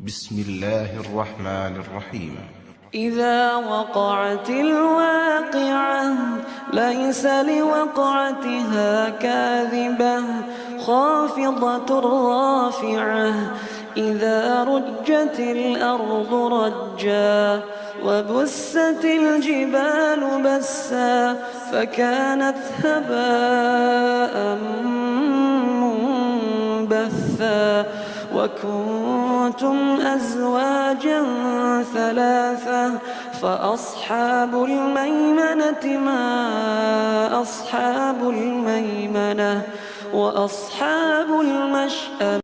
بسم الله الرحمن الرحيم. إذا وقعت الواقعة ليس لوقعتها كاذبة خافضة رافعة إذا رجت الأرض رجا وبست الجبال بسا فكانت هباء منبثا وكنتم أزواجا ثلاثة فأصحاب الميمنة ما أصحاب الميمنة وأصحاب المشأمة